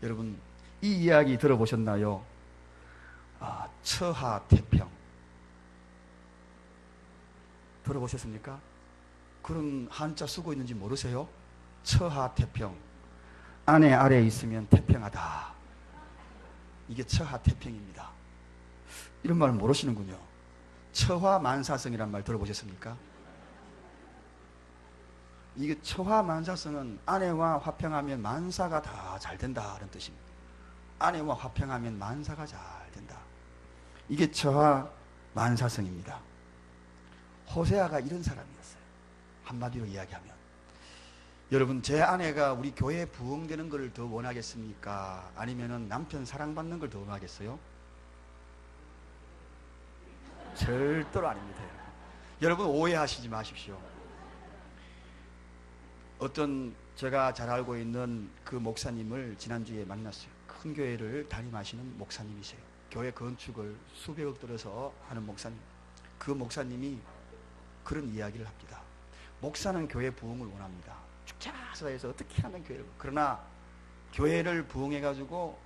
여러분, 이 이야기 들어보셨나요? 처하태평 들어보셨습니까? 그런 한자 쓰고 있는지 모르세요? 처하태평. 아내 아래에 있으면 태평하다. 이게 처하태평입니다. 이런 말 모르시는군요. 처화만사성이란 말 들어보셨습니까? 이게 처화만사성은 아내와 화평하면 만사가 다 잘 된다는 뜻입니다. 아내와 화평하면 만사가 잘 된다. 이게 처화만사성입니다. 호세아가 이런 사람이었어요. 한마디로 이야기하면, 여러분, 제 아내가 우리 교회에 부흥되는 걸 더 원하겠습니까? 아니면은 남편 사랑받는 걸 더 원하겠어요? 절대로 아닙니다. 여러분, 오해하시지 마십시오. 어떤 제가 잘 알고 있는 그 목사님을 지난주에 만났어요. 큰 교회를 담임하시는 목사님이세요. 교회 건축을 수백억 들여서 하는 목사님. 그 목사님이 그런 이야기를 합니다. 목사는 교회 부흥을 원합니다. 축제사에서 어떻게 하면 교회를, 그러나 교회를 부흥해가지고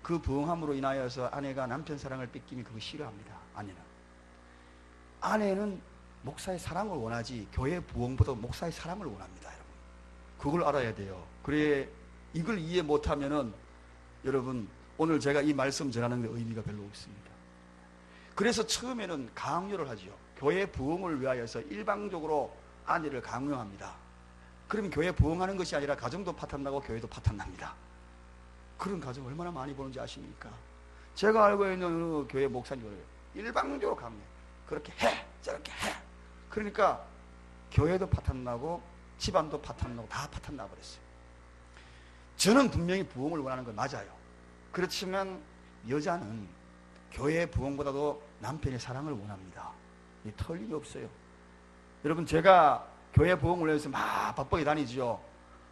그 부흥함으로 인하여서 아내가 남편 사랑을 뺏기면 그거 싫어합니다. 아내는 목사의 사랑을 원하지 교회 부흥보다 목사의 사랑을 원합니다. 여러분, 그걸 알아야 돼요. 그래, 이걸 이해 못하면은 여러분, 오늘 제가 이 말씀 전하는 데 의미가 별로 없습니다. 그래서 처음에는 강요를 하죠. 교회 부흥을 위하여서 일방적으로 아내를 강요합니다. 그러면 교회 부흥하는 것이 아니라 가정도 파탄나고 교회도 파탄납니다. 그런 가정 얼마나 많이 보는지 아십니까? 제가 알고 있는 어느 교회 목사님을 일방적으로 강요해. 그렇게 해, 저렇게 해. 그러니까 교회도 파탄나고 집안도 파탄나고 다 파탄나 버렸어요. 저는 분명히 부흥을 원하는 건 맞아요. 그렇지만 여자는 교회 부흥보다도 남편의 사랑을 원합니다. 틀림이 없어요. 여러분, 제가 교회 부흥을 위해서 막 바쁘게 다니죠.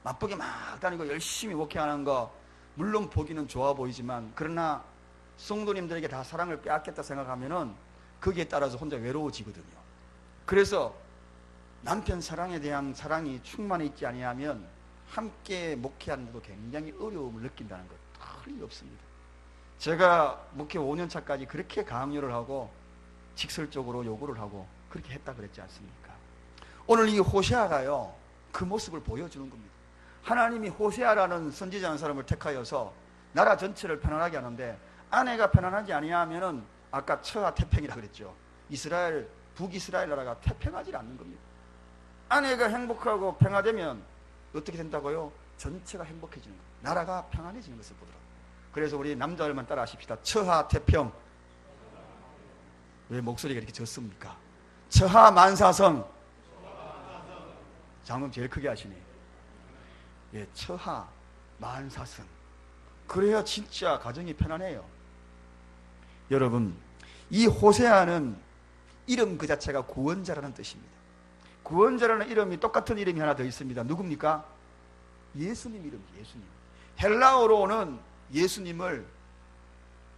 바쁘게 막 다니고 열심히 목회하는 거 물론 보기는 좋아 보이지만, 그러나 성도님들에게 다 사랑을 빼앗겠다 생각하면은 거기에 따라서 혼자 외로워지거든요. 그래서 남편 사랑에 대한 사랑이 충만해 있지 아니하면 함께 목회하는 데도 굉장히 어려움을 느낀다는 것 틀림이 없습니다. 제가 목회 5년 차까지 그렇게 강요를 하고 직설적으로 요구를 하고 그렇게 했다 그랬지 않습니까? 오늘 이 호세아가요, 그 모습을 보여주는 겁니다. 하나님이 호세아라는 선지자라는 사람을 택하여서 나라 전체를 편안하게 하는데, 아내가 편안하지 아니하면은 아까 처하태평이라 그랬죠. 이스라엘, 북이스라엘 나라가 태평하지 않는 겁니다. 아내가 행복하고 평화되면 어떻게 된다고요? 전체가 행복해지는 거예요. 나라가 평안해지는 것을 보더라고요. 그래서 우리 남자들만 따라 하십시다. 처하태평. 왜 목소리가 이렇게 졌습니까? 처하만사성. 장로님 제일 크게 하시네. 예, 처하만사성. 그래야 진짜 가정이 편안해요. 여러분, 이 호세아는 이름 그 자체가 구원자라는 뜻입니다. 구원자라는 이름이 똑같은 이름이 하나 더 있습니다. 누굽니까? 예수님 이름이죠. 예수님. 헬라어로는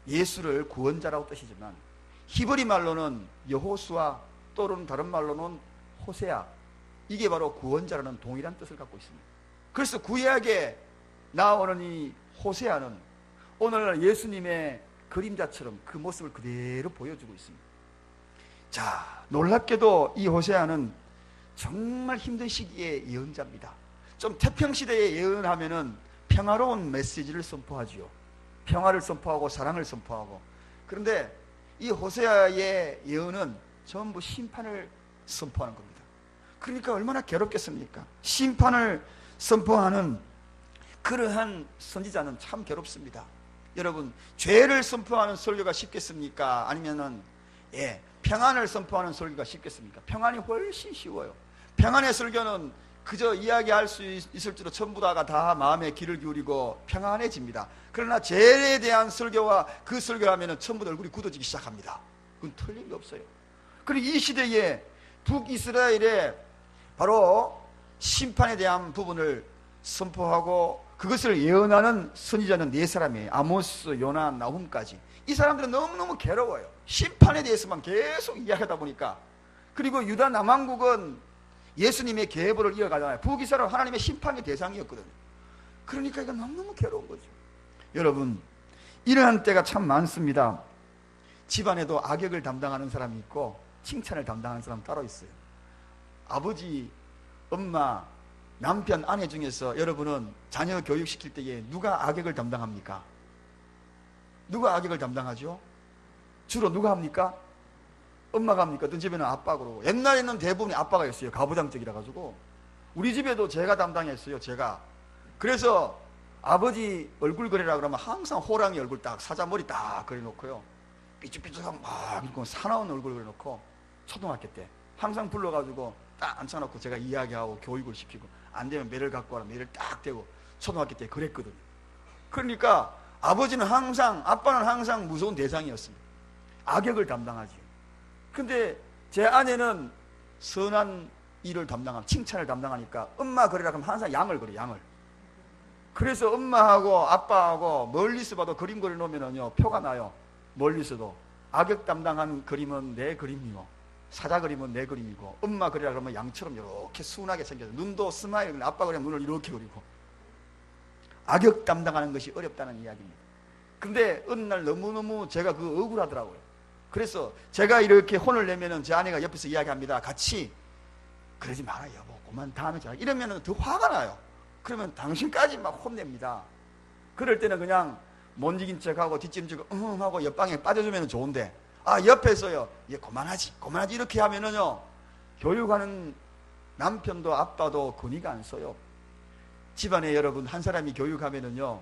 예수를 구원자라고 뜻이지만, 히브리 말로는 여호수아, 또는 다른 말로는 호세아, 이게 바로 구원자라는 동일한 뜻을 갖고 있습니다. 그래서 구약에 나오는 이 호세아는 오늘날 예수님의 그림자처럼 그 모습을 그대로 보여주고 있습니다. 자, 놀랍게도 이 호세아는 정말 힘든 시기의 예언자입니다. 좀 태평시대에 예언하면은 평화로운 메시지를 선포하지요. 평화를 선포하고 사랑을 선포하고. 그런데 이 호세아의 예언은 전부 심판을 선포하는 겁니다. 그러니까 얼마나 괴롭겠습니까? 심판을 선포하는 그러한 선지자는 참 괴롭습니다. 여러분, 죄를 선포하는 설교가 쉽겠습니까? 아니면은 평안을 선포하는 설교가 쉽겠습니까? 평안이 훨씬 쉬워요. 평안의 설교는 그저 이야기할 수 있을지도 전부 다가 다 마음에 귀를 기울이고 평안해집니다. 그러나 죄에 대한 설교와 그 설교를 하면은 전부 다 얼굴이 굳어지기 시작합니다. 그건 틀린 게 없어요. 그리고 이 시대에 북이스라엘에 바로 심판에 대한 부분을 선포하고 그것을 예언하는 선지자는 4사람이에요. 아모스, 요나, 나훔까지. 이 사람들은 너무너무 괴로워요. 심판에 대해서만 계속 이야기하다 보니까. 그리고 유다 남왕국은 예수님의 계보를 이어가잖아요. 북이스라엘은 하나님의 심판의 대상이었거든요. 그러니까 이건 너무너무 괴로운 거죠. 여러분, 이러한 때가 참 많습니다. 집안에도 악역을 담당하는 사람이 있고 칭찬을 담당하는 사람 따로 있어요. 아버지, 엄마, 남편, 아내 중에서 여러분은 자녀 교육시킬 때에 누가 악역을 담당합니까? 누가 악역을 담당하죠? 주로 누가 합니까? 엄마가 합니까? 어떤 집에는 아빠가 그러고, 옛날에는 대부분이 아빠가 했어요. 가부장적이라 가지고. 우리 집에도 제가 담당했어요. 제가. 그래서 아버지 얼굴 그리라 그러면 항상 호랑이 얼굴 딱, 사자머리 딱 그려놓고요, 삐죽삐죽하고 막 이렇게 사나운 얼굴 그려놓고, 초등학교 때 항상 불러가지고 딱 앉혀놓고 제가 이야기하고 교육을 시키고, 안 되면 매를 갖고 와라, 매를 딱 대고, 초등학교 때 그랬거든요. 그러니까 아버지는 항상, 아빠는 항상 무서운 대상이었습니다. 악역을 담당하지. 근데 제 아내는 선한 일을 담당하고 칭찬을 담당하니까 엄마 그리라 그러면 항상 양을 그려, 양을. 그래서 엄마하고 아빠하고 멀리서 봐도 그림 그려놓으면요 표가 나요. 멀리서도. 악역 담당한 그림은 내 그림이고, 사자 그림은 내 그림이고, 엄마 그리라 그러면 양처럼 이렇게 순하게 생겨서, 눈도 스마일, 아빠 그리면 눈을 이렇게 그리고. 악역 담당하는 것이 어렵다는 이야기입니다. 근데 어느 날 너무너무 제가 그 억울하더라고요. 그래서 제가 이렇게 혼을 내면은 제 아내가 옆에서 이야기합니다. 같이 그러지 마라 여보, 그만 다음에 잘. 이러면은 더 화가 나요. 그러면 당신까지 막 혼냅니다. 그럴 때는 그냥 못 이긴 척하고 뒷짐지고 응 하고 옆방에 빠져주면 좋은데, 아 옆에서요, 얘 그만하지 그만하지 이렇게 하면은요 교육하는 남편도 아빠도 권위가 안 써요. 집안에 여러분 한 사람이 교육하면은요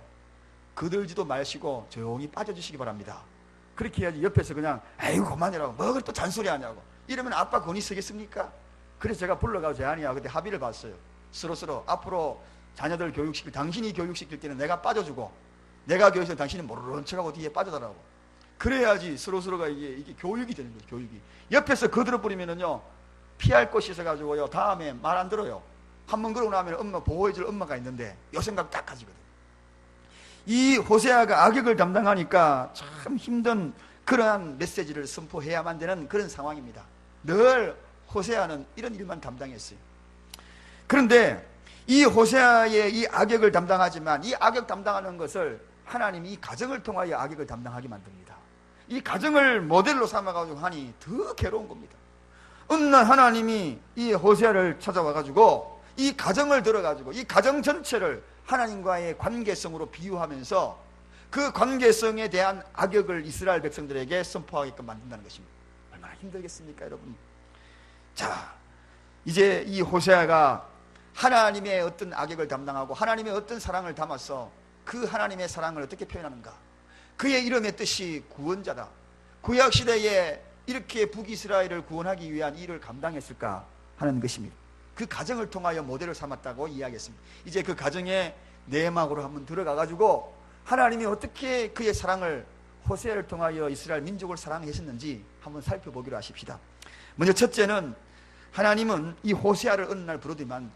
그들지도 마시고 조용히 빠져주시기 바랍니다. 그렇게 해야지. 옆에서 그냥 아이고 그만이라고 뭐 그걸 또 잔소리 하냐고 이러면 아빠 권위 쓰겠습니까? 그래서 제가 불러가서 제 아내와 그때 합의를 봤어요. 서로 앞으로 자녀들 교육시킬, 당신이 교육시킬 때는 내가 빠져주고, 내가 교육시킬 당신이 모르는 척하고 뒤에 빠져달라고. 그래야지 서로가 이게 교육이 되는 거죠. 교육이. 옆에서 거들어버리면은요 피할 곳이 있어가지고요 다음에 말 안 들어요. 한번 그러고 나면 엄마 보호해줄 엄마가 있는데 요 생각 딱 가지거든. 이 호세아가 악역을 담당하니까 참 힘든 그러한 메시지를 선포해야만 되는 그런 상황입니다. 늘 호세아는 이런 일만 담당했어요. 그런데 이 호세아의 이 악역을 담당하지만, 이 악역 담당하는 것을 하나님이 이 가정을 통하여 악역을 담당하게 만듭니다. 이 가정을 모델로 삼아가지고 하니 더 괴로운 겁니다. 어느 날 하나님이 이 호세아를 찾아와가지고 이 가정을 들어가지고 이 가정 전체를 하나님과의 관계성으로 비유하면서 그 관계성에 대한 악역을 이스라엘 백성들에게 선포하게끔 만든다는 것입니다. 얼마나 힘들겠습니까 여러분. 자, 이제 이 호세아가 하나님의 어떤 악역을 담당하고 하나님의 어떤 사랑을 담아서 그 하나님의 사랑을 어떻게 표현하는가. 그의 이름의 뜻이 구원자다. 구약시대에 이렇게 북이스라엘을 구원하기 위한 일을 감당했을까 하는 것입니다. 그 가정을 통하여 모델을 삼았다고 이야기했습니다. 이제 그 가정의 내막으로 한번 들어가가지고 하나님이 어떻게 그의 사랑을, 호세아를 통하여 이스라엘 민족을 사랑하셨는지 한번 살펴보기로 하십시다. 먼저 첫째는, 하나님은 이 호세아를 어느 날 부르더만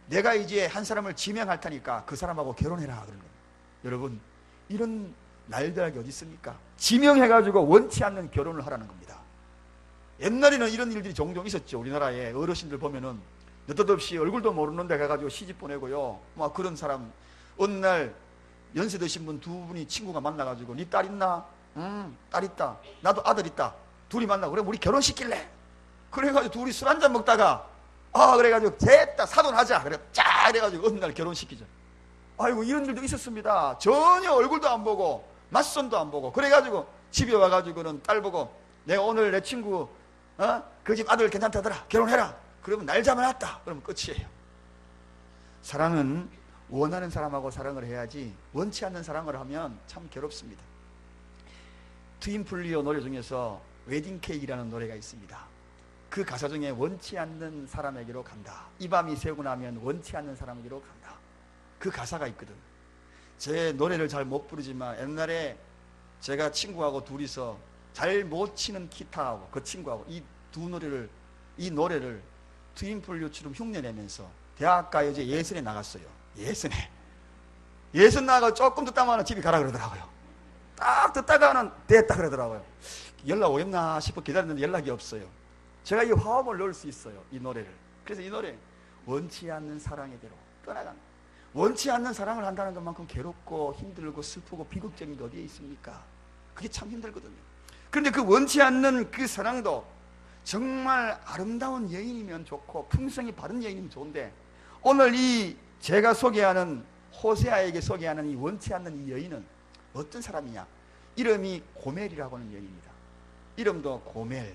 내가 이제 한 사람을 지명할 테니까 그 사람하고 결혼해라 그런 거예요. 여러분, 이런 날들이 어디 있습니까? 지명해가지고 원치 않는 결혼을 하라는 겁니다. 옛날에는 이런 일들이 종종 있었죠. 우리나라에 어르신들 보면은 느닷없이 얼굴도 모르는 데 가가지고 시집 보내고요, 막 그런 사람. 어느 날 연세 드신 분 두 분이 친구가 만나가지고 네 딸 있나? 응, 딸 있다. 나도 아들 있다. 둘이 만나고 그래 우리 결혼시킬래? 그래가지고 둘이 술 한잔 먹다가 그래가지고 됐다 사돈하자 그래 짜 이래가지고 어느 날 결혼시키죠. 아이고 이런 일도 있었습니다. 전혀 얼굴도 안 보고 맞선도 안 보고. 그래가지고 집에 와가지고는 딸 보고 내가 오늘 내 친구 그 집 아들 괜찮다더라 결혼해라. 그러면 날 잡아놨다. 그러면 끝이에요. 사랑은 원하는 사람하고 사랑을 해야지 원치 않는 사랑을 하면 참 괴롭습니다. 트윈플리오 노래 중에서 웨딩 케이크라는 노래가 있습니다. 그 가사 중에 원치 않는 사람에게로 간다. 이 밤이 새고 나면 원치 않는 사람에게로 간다. 그 가사가 있거든. 제 노래를 잘 못 부르지만 옛날에 제가 친구하고 둘이서 잘 못 치는 기타하고 그 친구하고 이 노래를 트윈플리오처럼 흉내내면서 대학가요제 예선에 나갔어요. 예선 나가고 조금 듣다가는 집에 가라 그러더라고요. 딱 듣다가는 됐다 그러더라고요. 연락 오겠나 싶어 기다렸는데 연락이 없어요. 제가 이 화음을 넣을 수 있어요, 이 노래를. 그래서 이 노래, 원치 않는 사랑에게로 떠나간다. 원치 않는 사랑을 한다는 것만큼 괴롭고 힘들고 슬프고 비극적인 게 어디에 있습니까? 그게 참 힘들거든요. 그런데 그 원치 않는 그 사랑도 정말 아름다운 여인이면 좋고 품성이 바른 여인이면 좋은데, 오늘 이 제가 소개하는, 호세아에게 소개하는 이 원치 않는 이 여인은 어떤 사람이냐? 이름이 고멜이라고 하는 여인입니다. 이름도 고멜.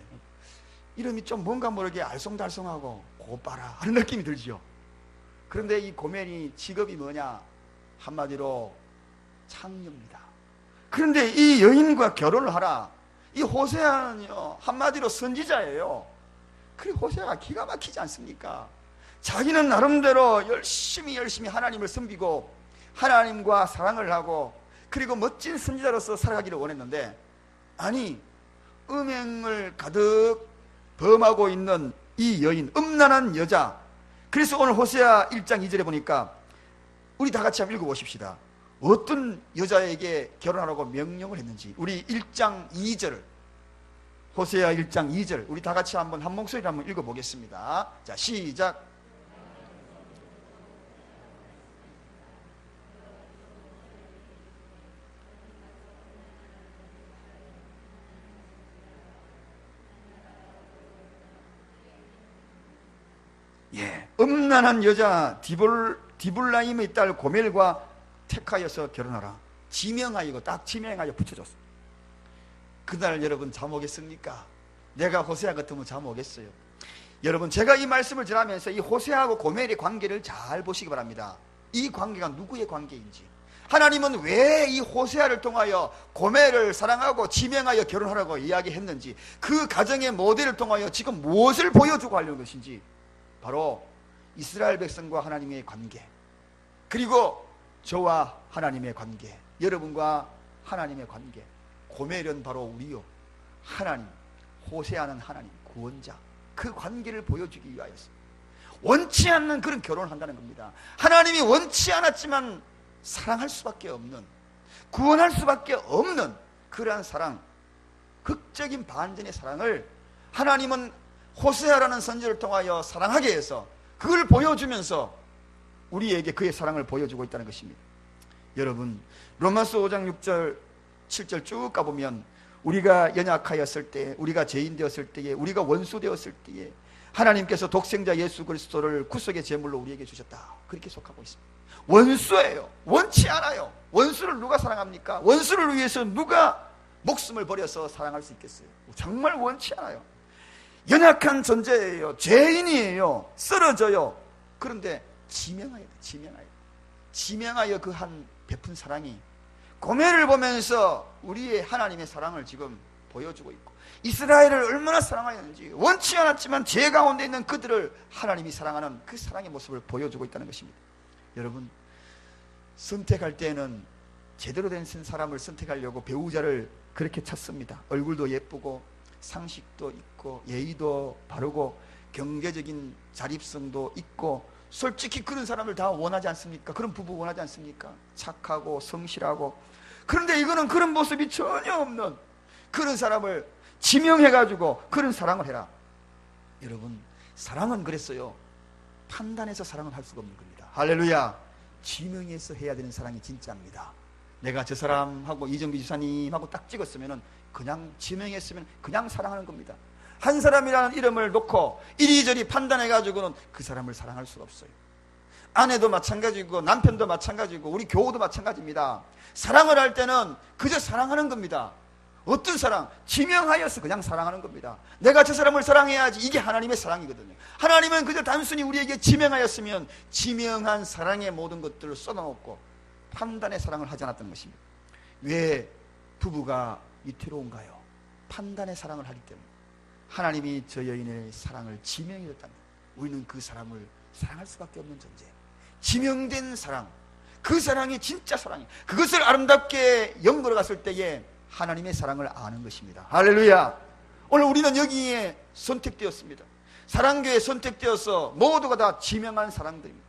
이름이 좀 뭔가 모르게 알쏭달쏭하고 고빠라 하는 느낌이 들죠. 그런데 이 고멜이 직업이 뭐냐? 한마디로 창녀입니다. 그런데 이 여인과 결혼을 하라. 이 호세아는요, 한마디로 선지자예요. 그리고 호세아가 기가 막히지 않습니까? 자기는 나름대로 열심히 하나님을 섬기고 하나님과 사랑을 하고 그리고 멋진 선지자로서 살아가기를 원했는데, 아니, 음행을 가득 범하고 있는 이 여인, 음란한 여자. 그래서 오늘 호세아 1장 2절에 보니까 우리 다 같이 한번 읽어보십시다. 어떤 여자에게 결혼하라고 명령을 했는지. 우리 1장 2절, 호세아 1장 2절, 우리 다 같이 한번 한 목소리로 한번 읽어보겠습니다. 자, 시작. 예, 음란한 여자 디블라임의 딸 고멜과 택하여서 결혼하라. 지명하여, 딱 지명하여 붙여줬어. 그날 여러분 잠 오겠습니까? 내가 호세아 같으면 잠 오겠어요? 여러분, 제가 이 말씀을 전하면서 이 호세아하고 고멜의 관계를 잘 보시기 바랍니다. 이 관계가 누구의 관계인지, 하나님은 왜 이 호세아를 통하여 고멜을 사랑하고 지명하여 결혼하라고 이야기했는지, 그 가정의 모델을 통하여 지금 무엇을 보여주고 하려는 것인지, 바로 이스라엘 백성과 하나님의 관계, 그리고 저와 하나님의 관계, 여러분과 하나님의 관계. 고멜은 바로 우리요, 하나님, 호세아는 하나님, 구원자. 그 관계를 보여주기 위하여서 원치 않는 그런 결혼을 한다는 겁니다. 하나님이 원치 않았지만 사랑할 수밖에 없는, 구원할 수밖에 없는 그러한 사랑, 극적인 반전의 사랑을 하나님은 호세아라는 선지를 통하여 사랑하게 해서 그걸 보여주면서 우리에게 그의 사랑을 보여주고 있다는 것입니다. 여러분, 로마서 5장 6절 7절 쭉 가보면 우리가 연약하였을 때, 우리가 죄인 되었을 때에, 우리가 원수 되었을 때에 하나님께서 독생자 예수 그리스도를 구속의 제물로 우리에게 주셨다, 그렇게 속하고 있습니다. 원수예요. 원치 않아요. 원수를 누가 사랑합니까? 원수를 위해서 누가 목숨을 버려서 사랑할 수 있겠어요? 정말 원치 않아요. 연약한 존재예요. 죄인이에요. 쓰러져요. 그런데 지명하여 그 한 베푼 사랑이 고멜을 보면서 우리의 하나님의 사랑을 지금 보여주고 있고, 이스라엘을 얼마나 사랑하였는지, 원치 않았지만 죄 가운데 있는 그들을 하나님이 사랑하는 그 사랑의 모습을 보여주고 있다는 것입니다. 여러분, 선택할 때는 제대로 된 사람을 선택하려고 배우자를 그렇게 찾습니다. 얼굴도 예쁘고 상식도 있고 예의도 바르고 경제적인 자립성도 있고, 솔직히 그런 사람을 다 원하지 않습니까? 그런 부부 원하지 않습니까? 착하고 성실하고. 그런데 이거는 그런 모습이 전혀 없는 그런 사람을 지명해가지고 그런 사랑을 해라. 여러분, 사랑은 그랬어요, 판단해서 사랑을 할 수가 없는 겁니다. 할렐루야. 지명해서 해야 되는 사랑이 진짜입니다. 내가 저 사람하고 이정비 지사님하고 딱 찍었으면 그냥 지명했으면 그냥 사랑하는 겁니다. 한 사람이라는 이름을 놓고 이리저리 판단해가지고는 그 사람을 사랑할 수가 없어요. 아내도 마찬가지고 남편도 마찬가지고 우리 교우도 마찬가지입니다. 사랑을 할 때는 그저 사랑하는 겁니다. 어떤 사랑? 지명하여서 그냥 사랑하는 겁니다. 내가 저 사람을 사랑해야지, 이게 하나님의 사랑이거든요. 하나님은 그저 단순히 우리에게 지명하였으면 지명한 사랑의 모든 것들을 쏟아놓고 판단의 사랑을 하지 않았던 것입니다. 왜 부부가 위태로운가요? 판단의 사랑을 하기 때문에. 하나님이 저 여인의 사랑을 지명했다면 우리는 그 사람을 사랑할 수밖에 없는 존재. 지명된 사랑, 그 사랑이 진짜 사랑이에요. 그것을 아름답게 연결해 갔을 때에 하나님의 사랑을 아는 것입니다. 할렐루야. 오늘 우리는 여기에 선택되었습니다. 사랑교회에 선택되어서 모두가 다 지명한 사랑들입니다.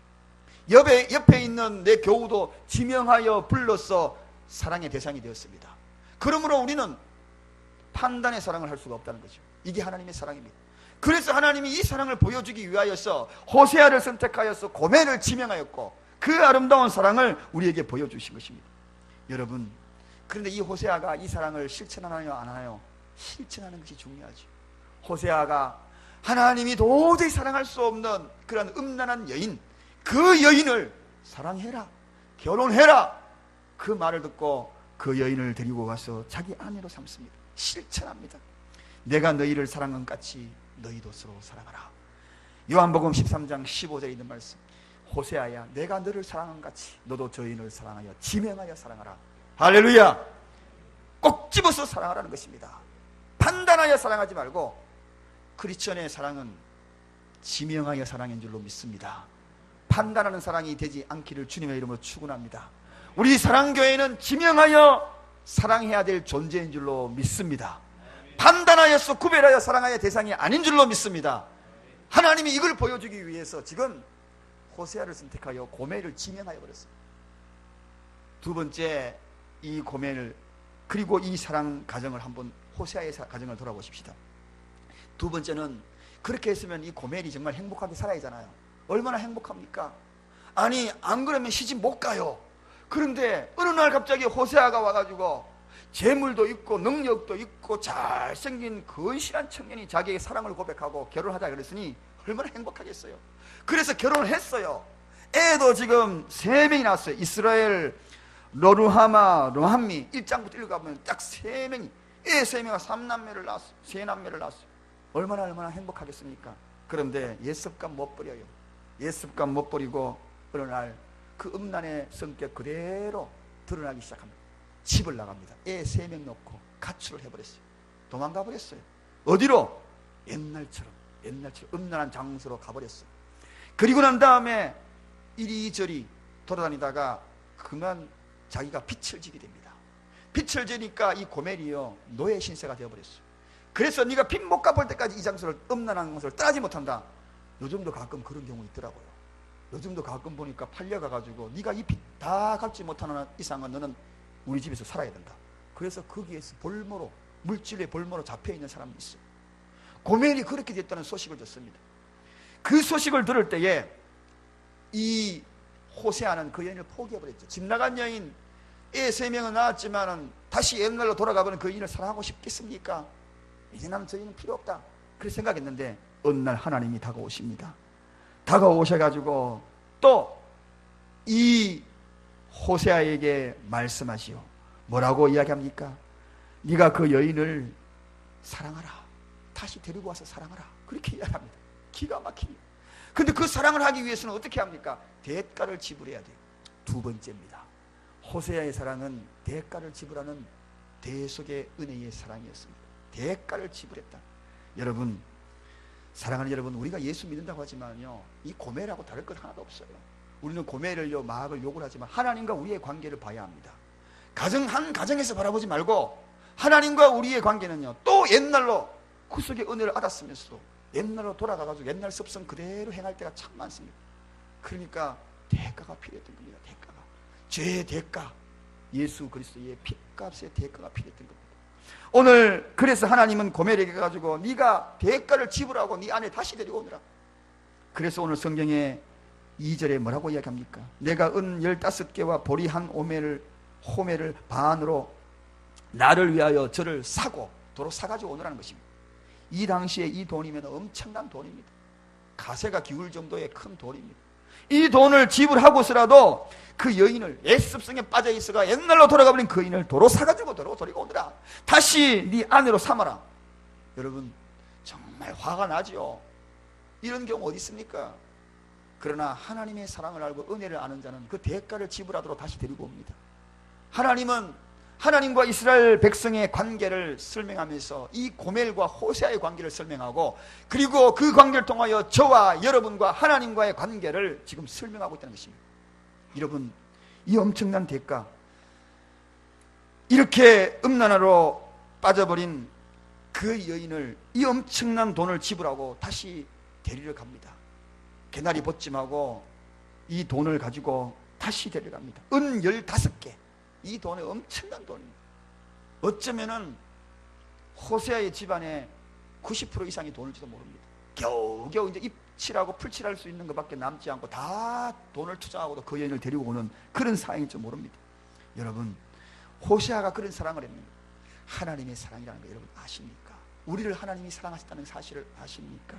옆에 있는 내 교우도 지명하여 불러서 사랑의 대상이 되었습니다. 그러므로 우리는 판단의 사랑을 할 수가 없다는 거죠. 이게 하나님의 사랑입니다. 그래서 하나님이 이 사랑을 보여주기 위하여서 호세아를 선택하여서 고멜을 지명하였고, 그 아름다운 사랑을 우리에게 보여주신 것입니다. 여러분, 그런데 이 호세아가 이 사랑을 실천하나요, 안 하나요? 실천하는 것이 중요하죠. 호세아가 하나님이 도저히 사랑할 수 없는 그런 음란한 여인, 그 여인을 사랑해라, 결혼해라, 그 말을 듣고 그 여인을 데리고 가서 자기 아내로 삼습니다. 실천합니다. 내가 너희를 사랑한 같이 너희도 서로 사랑하라. 요한복음 13장 15절에 있는 말씀, 호세아야, 내가 너를 사랑한 같이 너도 저 여인을 사랑하여 지명하여 사랑하라. 할렐루야. 꼭 집어서 사랑하라는 것입니다. 판단하여 사랑하지 말고, 크리스천의 사랑은 지명하여 사랑인 줄로 믿습니다. 판단하는 사랑이 되지 않기를 주님의 이름으로 축원합니다. 우리 사랑교회는 지명하여 사랑해야 될 존재인 줄로 믿습니다. 판단하여서 구별하여 사랑하여 대상이 아닌 줄로 믿습니다. 하나님이 이걸 보여주기 위해서 지금 호세아를 선택하여 고멜을 지명하여 버렸어요. 두 번째, 이 고멜, 그리고 이 사랑 가정을 한번, 호세아의 가정을 돌아보십시다. 두 번째는, 그렇게 했으면 이 고멜이 정말 행복하게 살아야잖아요. 얼마나 행복합니까? 아니, 안 그러면 시집 못 가요. 그런데 어느 날 갑자기 호세아가 와가지고 재물도 있고 능력도 있고 잘생긴 건실한 청년이 자기의 사랑을 고백하고 결혼하자 그랬으니 얼마나 행복하겠어요. 그래서 결혼을 했어요. 애도 지금 3명이 낳았어요. 이스라엘, 로루하마, 로함미, 1장부터 읽어가면 딱 3명이, 애 3명이 3남매를 낳았어요. 3남매를 낳았어요. 얼마나 행복하겠습니까? 그런데 옛습관 못 버려요. 옛습관 못 버리고 어느 날 그 음란의 성격 그대로 드러나기 시작합니다. 집을 나갑니다. 애 3명 놓고 가출을 해버렸어요. 도망가 버렸어요. 어디로? 옛날처럼 음란한 장소로 가버렸어요. 그리고 난 다음에 이리저리 돌아다니다가 그만 자기가 빚을 지게 됩니다. 빚을 지니까 이 고멜이요, 노예 신세가 되어버렸어요. 그래서 네가 빚 못 갚을 때까지 이 장소를, 음란한 것을 떠나지 못한다. 요즘도 가끔 그런 경우 있더라고요. 요즘도 가끔 보니까 팔려가가지고 네가 이 빚 다 갚지 못하는 이상은 너는 우리 집에서 살아야 된다. 그래서 거기에서 볼모로, 물질의 볼모로 잡혀있는 사람이 있어요. 고멜이 그렇게 됐다는 소식을 듣습니다. 그 소식을 들을 때에 이 호세아는 그 여인을 포기해버렸죠. 집 나간 여인, 애 3명은 낳았지만은 다시 옛날로 돌아가버린 그 여인을 사랑하고 싶겠습니까? 이제 나는 저 여인은 필요 없다, 그렇게 생각했는데 어느 날 하나님이 다가오십니다. 다가오셔가지고 또 이 호세아에게 말씀하시오. 뭐라고 이야기합니까? 네가 그 여인을 사랑하라, 다시 데리고 와서 사랑하라, 그렇게 이야기합니다. 기가 막히네요. 근데 그 사랑을 하기 위해서는 어떻게 합니까? 대가를 지불해야 돼요. 두 번째입니다. 호세아의 사랑은 대가를 지불하는 대속의 은혜의 사랑이었습니다. 대가를 지불했다. 여러분, 사랑하는 여러분, 우리가 예수 믿는다고 하지만요, 이 고멜하고 다를 것 하나도 없어요. 우리는 고멜을요, 마악을 욕을 하지만 하나님과 우리의 관계를 봐야 합니다. 한 가정에서 바라보지 말고 하나님과 우리의 관계는요, 또 옛날로 구속의 은혜를 알았으면서도 옛날로 돌아가가지고 옛날 습성 그대로 행할 때가 참 많습니다. 그러니까 대가가 필요했던 겁니다. 대가가, 죄의 대가, 예수 그리스도의 핏값의 대가가 필요했던 겁니다. 오늘 그래서 하나님은 고멜에게 가지고 네가 대가를 지불하고 네 아내 다시 데리고 오느라. 그래서 오늘 성경에 2절에 뭐라고 이야기합니까? 내가 은 15개와 보리 한 호멜을 반으로 나를 위하여 저를 사고 도로 사가지고 오느라는 것입니다. 이 당시에 이 돈이면 엄청난 돈입니다. 가세가 기울 정도의 큰 돈입니다. 이 돈을 지불하고서라도 그 여인을, 애습성에 빠져 있어가 옛날로 돌아가버린 그 여인을 도로 사가지고 도로 데리고 오느라. 다시 네 아내로 삼아라. 여러분, 정말 화가 나죠. 이런 경우 어디 있습니까? 그러나 하나님의 사랑을 알고 은혜를 아는 자는 그 대가를 지불하도록 다시 데리고 옵니다. 하나님은 하나님과 이스라엘 백성의 관계를 설명하면서 이 고멜과 호세아의 관계를 설명하고, 그리고 그 관계를 통하여 저와 여러분과 하나님과의 관계를 지금 설명하고 있다는 것입니다. 여러분, 이 엄청난 대가, 이렇게 음란하로 빠져버린 그 여인을 이 엄청난 돈을 지불하고 다시 데리러 갑니다. 개나리 벗짐하고 이 돈을 가지고 다시 데려갑니다. 은 15개. 이 돈이 엄청난 돈입니다. 어쩌면은 호세아의 집안에 90% 이상이 돈일지도 모릅니다. 겨우겨우 이제 입 칠하고 풀칠할 수 있는 것밖에 남지 않고 다 돈을 투자하고도 그 여인을 데리고 오는 그런 사랑일 줄 모릅니다. 여러분, 호세아가 그런 사랑을 했는데 하나님의 사랑이라는 거 여러분 아십니까? 우리를 하나님이 사랑하셨다는 사실을 아십니까?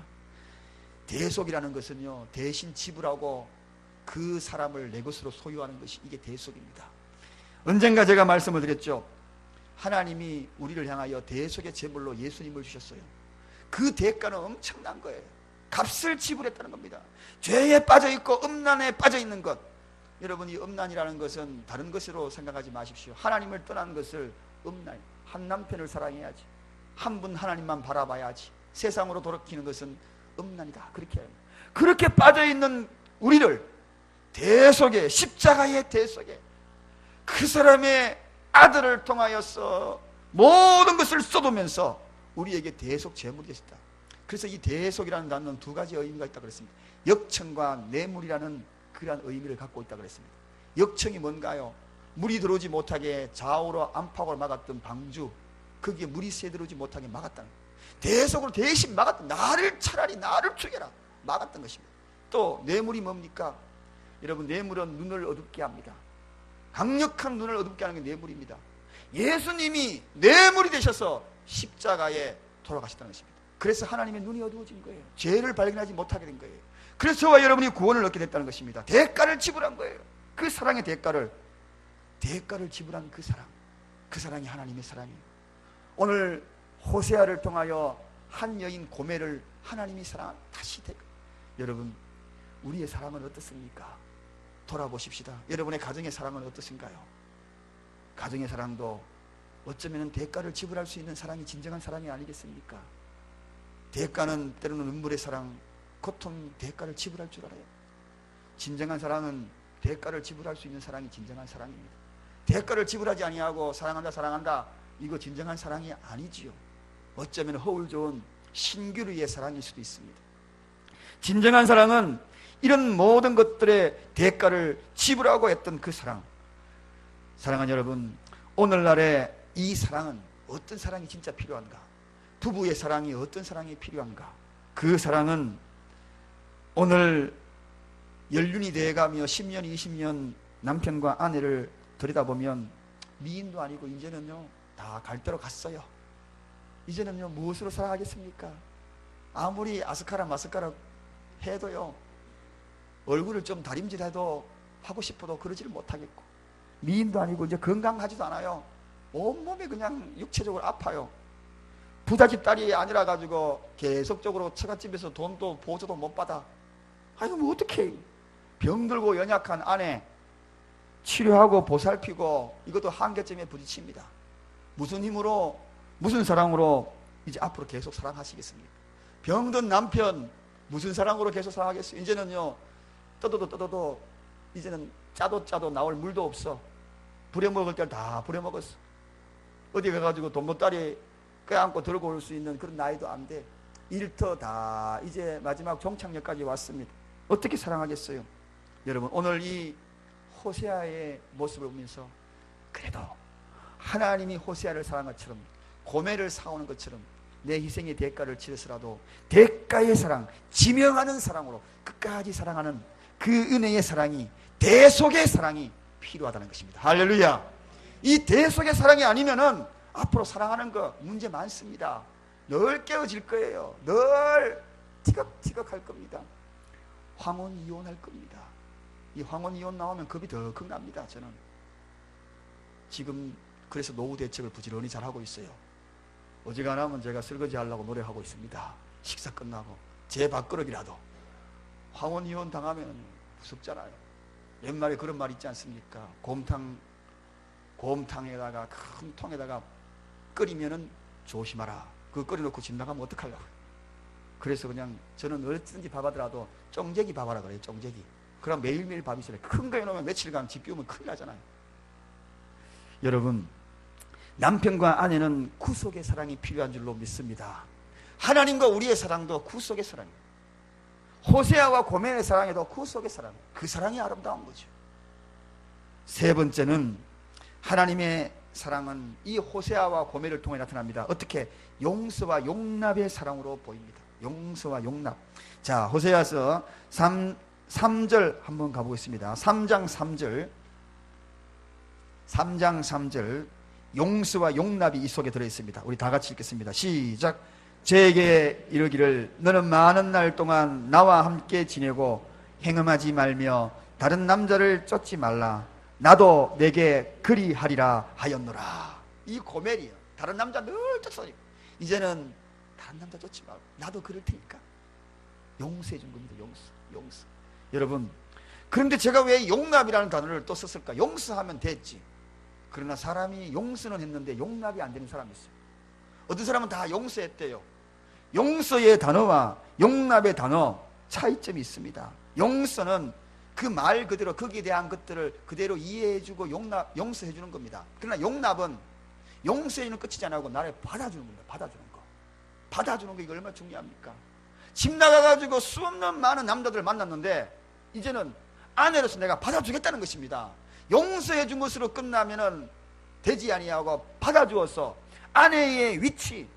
대속이라는 것은요, 대신 지불하고 그 사람을 내 것으로 소유하는 것이 이게 대속입니다. 언젠가 제가 말씀을 드렸죠. 하나님이 우리를 향하여 대속의 제물로 예수님을 주셨어요. 그 대가는 엄청난 거예요. 값을 지불했다는 겁니다. 죄에 빠져있고 음란에 빠져있는 것, 여러분, 이 음란이라는 것은 다른 것으로 생각하지 마십시오. 하나님을 떠난 것을 음란, 한 남편을 사랑해야지, 한 분 하나님만 바라봐야지, 세상으로 돌이키는 것은 음란이다, 그렇게 빠져있는 우리를 대속의, 십자가의 대속에 그 사람의 아들을 통하여서 모든 것을 쏟으면서 우리에게 대속 제물이 되셨다. 그래서 이 대속이라는 단어는 두 가지 의미가 있다고 그랬습니다. 역청과 뇌물이라는 그러한 의미를 갖고 있다고 그랬습니다. 역청이 뭔가요? 물이 들어오지 못하게 좌우로 안팎으로 막았던 방주, 거기에 물이 새들어오지 못하게 막았다는 거예요. 대속으로 대신 막았던, 차라리 나를 죽여라, 막았던 것입니다. 또 뇌물이 뭡니까? 여러분, 뇌물은 눈을 어둡게 합니다. 강력한 눈을 어둡게 하는 게 뇌물입니다. 예수님이 뇌물이 되셔서 십자가에 돌아가셨다는 것입니다. 그래서 하나님의 눈이 어두워진 거예요. 죄를 발견하지 못하게 된 거예요. 그래서 저와 여러분이 구원을 얻게 됐다는 것입니다. 대가를 지불한 거예요. 그 사랑의 대가를 지불한 그 사랑이 하나님의 사랑이에요. 오늘 호세아를 통하여 한 여인 고멜을 하나님이 다시 여러분, 우리의 사랑은 어떻습니까? 돌아보십시다. 여러분의 가정의 사랑은 어떠신가요? 가정의 사랑도 어쩌면 대가를 지불할 수 있는 사랑이 진정한 사랑이 아니겠습니까? 대가는 때로는 눈물의 사랑, 고통, 대가를 지불할 줄 알아요. 진정한 사랑은 대가를 지불할 수 있는 사랑이 진정한 사랑입니다. 대가를 지불하지 아니하고 사랑한다 이거 진정한 사랑이 아니지요. 어쩌면 허울 좋은 신규류의 사랑일 수도 있습니다. 진정한 사랑은 이런 모든 것들의 대가를 지불하고 했던 그 사랑. 사랑하는 여러분, 오늘날의 이 사랑은 어떤 사랑이 진짜 필요한가? 부부의 사랑이 어떤 사랑이 필요한가? 그 사랑은 오늘 연륜이 돼가며 10년, 20년 남편과 아내를 들여다보면 미인도 아니고 이제는요 다 갈 대로 갔어요. 이제는요 무엇으로 사랑하겠습니까? 아무리 아스카라 마스카라 해도요, 얼굴을 좀 다림질해도 하고 싶어도 그러지를 못하겠고, 미인도 아니고 이제 건강하지도 않아요. 온몸이 그냥 육체적으로 아파요. 부잣집 딸이 아니라 가지고 계속적으로 처갓집에서 돈도 보조도 못 받아. 아니 뭐 어떡해. 병들고 연약한 아내 치료하고 보살피고 이것도 한계점에 부딪힙니다. 무슨 힘으로, 무슨 사랑으로 이제 앞으로 계속 사랑하시겠습니까? 병든 남편 무슨 사랑으로 계속 사랑하겠어요? 이제는요 떠도 이제는 짜도 나올 물도 없어. 부려먹을 때 다 부려먹었어. 어디 가가지고 돈보따리 껴안고 들고 올 수 있는 그런 나이도 안 돼. 일터 다 이제 마지막 종착역까지 왔습니다. 어떻게 사랑하겠어요? 여러분, 오늘 이 호세아의 모습을 보면서 그래도 하나님이 호세아를 사랑한 것처럼, 고멜을 사오는 것처럼 내 희생의 대가를 치르서라도 대가의 사랑, 지명하는 사랑으로 끝까지 사랑하는 그 은혜의 사랑이, 대속의 사랑이 필요하다는 것입니다. 할렐루야. 이 대속의 사랑이 아니면은 앞으로 사랑하는 거 문제 많습니다. 늘 깨어질 거예요. 늘 티격태격할 겁니다. 황혼 이혼할 겁니다. 이 황혼 이혼 나오면 겁이 더 납니다. 저는 지금 그래서 노후 대책을 부지런히 잘하고 있어요. 어지간하면 제가 설거지 하려고 노력하고 있습니다. 식사 끝나고 제 밥그릇이라도. 황혼 이혼 당하면 무섭잖아요. 옛말에 그런 말 있지 않습니까? 곰탕에다가 큰 통에다가 끓이면은 조심하라. 그거 끓여놓고 집 나가면 어떡하려고. 그래서 그냥 저는 어디든지 밥 하더라도 쫑재기 밥 하라 그래요. 쫑재기. 그럼 매일매일 밥이 있어요. 큰 거 해놓으면 며칠간 집 비우면 큰일 나잖아요. 여러분, 남편과 아내는 구속의 사랑이 필요한 줄로 믿습니다. 하나님과 우리의 사랑도 구속의 사랑이에요. 호세아와 고멜의 사랑에도 구속의 사랑, 그 사랑이 아름다운 거죠. 세 번째는 하나님의 사랑은 이 호세아와 고멜을 통해 나타납니다. 어떻게? 용서와 용납의 사랑으로 보입니다. 용서와 용납. 자, 호세아서 3절 한번 가보겠습니다. 3장 3절. 3장 3절. 용서와 용납이 이 속에 들어있습니다. 우리 다 같이 읽겠습니다. 시작. 제게 이르기를 너는 많은 날 동안 나와 함께 지내고 행음하지 말며 다른 남자를 쫓지 말라. 나도 내게 그리하리라 하였노라. 이 고멜이요. 다른 남자 늘 쫓아다니고 이제는 다른 남자 쫓지 말고 나도 그럴 테니까 용서해 준 겁니다. 용서. 여러분, 그런데 제가 왜 용납이라는 단어를 또 썼을까? 용서하면 됐지. 그러나 사람이 용서는 했는데 용납이 안 되는 사람이 있어요. 어떤 사람은 다 용서했대요. 용서의 단어와 용납의 단어 차이점이 있습니다. 용서는 그 말 그대로 거기에 대한 것들을 그대로 이해해주고 용서해주는 겁니다. 그러나 용납은 용서해주는 끝이지 않고 나를 받아주는 겁니다. 받아주는 거 이거 얼마나 중요합니까? 집 나가가지고 수없는 많은 남자들을 만났는데 이제는 아내로서 내가 받아주겠다는 것입니다. 용서해준 것으로 끝나면은 되지 아니하고 받아주어서 아내의 위치,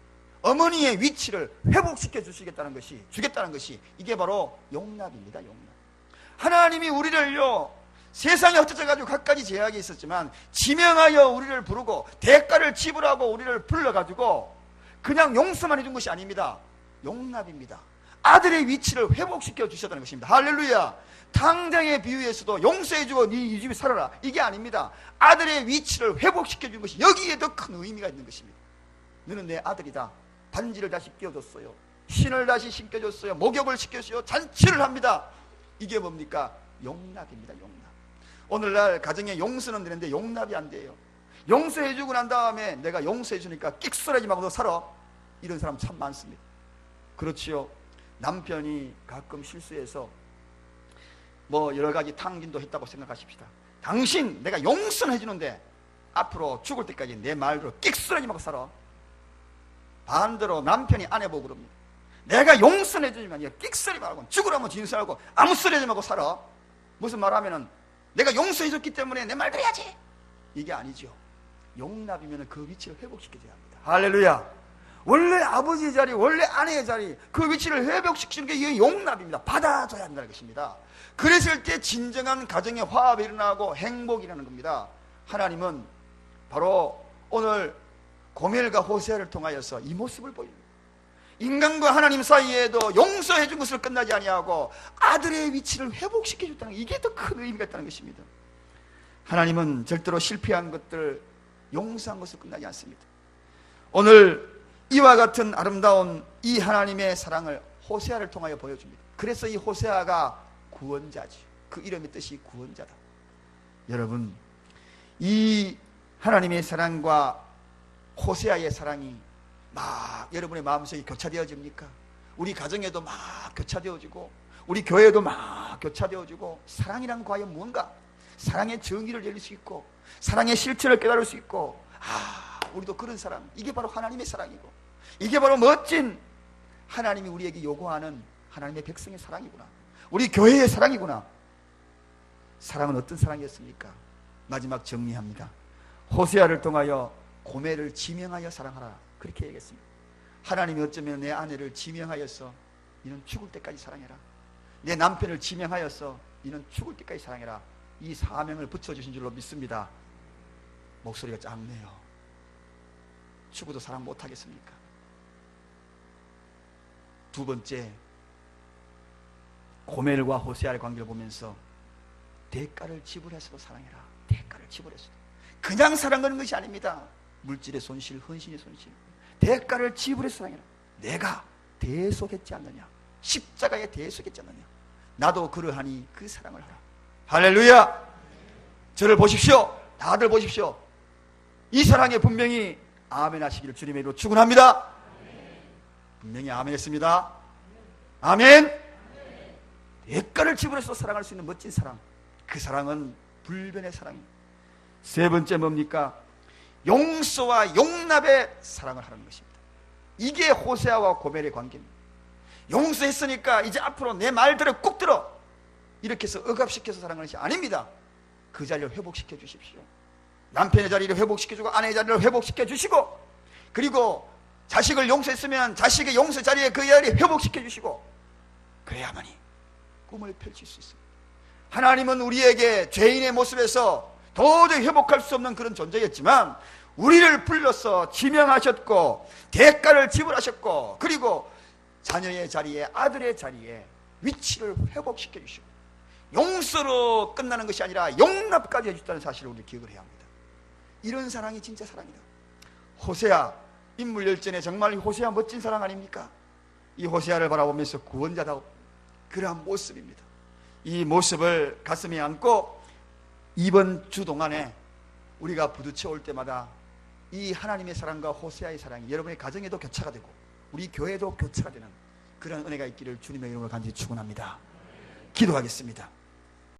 어머니의 위치를 회복시켜 주겠다는 것이 이게 바로 용납입니다. 용납. 하나님이 우리를요, 세상에 흩어져 가지고 갖가지 제약이 있었지만 지명하여 우리를 부르고 대가를 지불하고 우리를 불러가지고 그냥 용서만 해준 것이 아닙니다. 용납입니다. 아들의 위치를 회복시켜 주셨다는 것입니다. 할렐루야. 당장의 비유에서도 용서해주고 네 이 집에 살아라 이게 아닙니다. 아들의 위치를 회복시켜 준 것이 여기에 더 큰 의미가 있는 것입니다. 너는 내 아들이다. 반지를 다시 끼워줬어요. 신을 다시 신겨줬어요. 목욕을 시켜줬어요. 잔치를 합니다. 이게 뭡니까? 용납입니다. 용납. 오늘날 가정에 용서는 되는데 용납이 안 돼요. 용서해주고 난 다음에 내가 용서해주니까 끽소리하지 말고 너 살아. 이런 사람 참 많습니다. 그렇지요. 남편이 가끔 실수해서 뭐 여러 가지 탕진도 했다고 생각하십시다. 당신 내가 용서는 해주는데 앞으로 죽을 때까지 내 말대로 끽소리하지 말고 살아. 반대로 남편이 아내 보고 그럽니다. 내가 용서는 해주지만 끽소리 말고 죽으라면 진술하고 아무 소리 하지 말고 살아. 무슨 말하면은 내가 용서해줬기 때문에 내 말대로 해야지. 이게 아니죠. 용납이면 그 위치를 회복시켜줘야 합니다. 할렐루야. 원래 아버지의 자리, 원래 아내의 자리, 그 위치를 회복시키는 게 이 용납입니다. 받아줘야 한다는 것입니다. 그랬을 때 진정한 가정의 화합이 일어나고 행복이라는 겁니다. 하나님은 바로 오늘 고멜과 호세아를 통하여서 이 모습을 보입니다. 인간과 하나님 사이에도 용서해 준 것을 끝나지 아니하고 아들의 위치를 회복시켜 줬다는 이게 더 큰 의미가 있다는 것입니다. 하나님은 절대로 실패한 것들 용서한 것을 끝나지 않습니다. 오늘 이와 같은 아름다운 이 하나님의 사랑을 호세아를 통하여 보여줍니다. 그래서 이 호세아가 구원자지. 그 이름의 뜻이 구원자다. 여러분, 이 하나님의 사랑과 호세아의 사랑이 막 여러분의 마음속에 교차되어집니까? 우리 가정에도 막 교차되어지고 우리 교회도 막 교차되어지고 사랑이란 과연 무언가? 사랑의 정의를 열릴 수 있고 사랑의 실체를 깨달을 수 있고 우리도 그런 사랑, 이게 바로 하나님의 사랑이고 이게 바로 멋진 하나님이 우리에게 요구하는 하나님의 백성의 사랑이구나. 우리 교회의 사랑이구나. 사랑은 어떤 사랑이었습니까? 마지막 정리합니다. 호세아를 통하여 고멜을 지명하여 사랑하라. 그렇게 얘기했습니다. 하나님이 어쩌면 내 아내를 지명하여서 이는 죽을 때까지 사랑해라. 내 남편을 지명하여서 이는 죽을 때까지 사랑해라. 이 사명을 붙여주신 줄로 믿습니다. 목소리가 작네요. 죽어도 사랑 못하겠습니까? 두 번째, 고멜과 호세아의 관계를 보면서 대가를 지불해서도 사랑해라. 대가를 지불해서도. 그냥 사랑하는 것이 아닙니다. 물질의 손실, 헌신의 손실. 대가를 지불해서 사랑해라. 내가 대속했지 않느냐. 십자가에 대속했지 않느냐. 나도 그러하니 그 사랑을 하라. 할렐루야. 저를 보십시오. 다들 보십시오. 이 사랑에 분명히 아멘 하시기를 주님의 이름으로 축원합니다. 분명히 아멘 했습니다. 아멘. 대가를 지불해서 사랑할 수 있는 멋진 사랑. 그 사랑은 불변의 사랑입니다. 세 번째 뭡니까? 용서와 용납의 사랑을 하는 것입니다. 이게 호세아와 고멜의 관계입니다. 용서했으니까 이제 앞으로 내 말대로 꼭 들어. 이렇게 해서 억압시켜서 사랑하는 것이 아닙니다. 그 자리를 회복시켜 주십시오. 남편의 자리를 회복시켜주고 아내의 자리를 회복시켜 주시고 그리고 자식을 용서했으면 자식의 용서 자리에 그 자리에 회복시켜 주시고, 그래야만이 꿈을 펼칠 수 있습니다. 하나님은 우리에게 죄인의 모습에서 도저히 회복할 수 없는 그런 존재였지만 우리를 불러서 지명하셨고 대가를 지불하셨고, 그리고 자녀의 자리에, 아들의 자리에 위치를 회복시켜 주시고, 용서로 끝나는 것이 아니라 용납까지 해주셨다는 사실을 우리 기억을 해야 합니다. 이런 사랑이 진짜 사랑이다. 호세아 인물열전에 정말 호세아 멋진 사랑 아닙니까? 이 호세아를 바라보면서 구원자다, 그러한 모습입니다. 이 모습을 가슴에 안고 이번 주 동안에 우리가 부딪혀 올 때마다 이 하나님의 사랑과 호세아의 사랑이 여러분의 가정에도 교차가 되고 우리 교회도 교차가 되는 그런 은혜가 있기를 주님의 이름으로 간절히 축원합니다. 기도하겠습니다.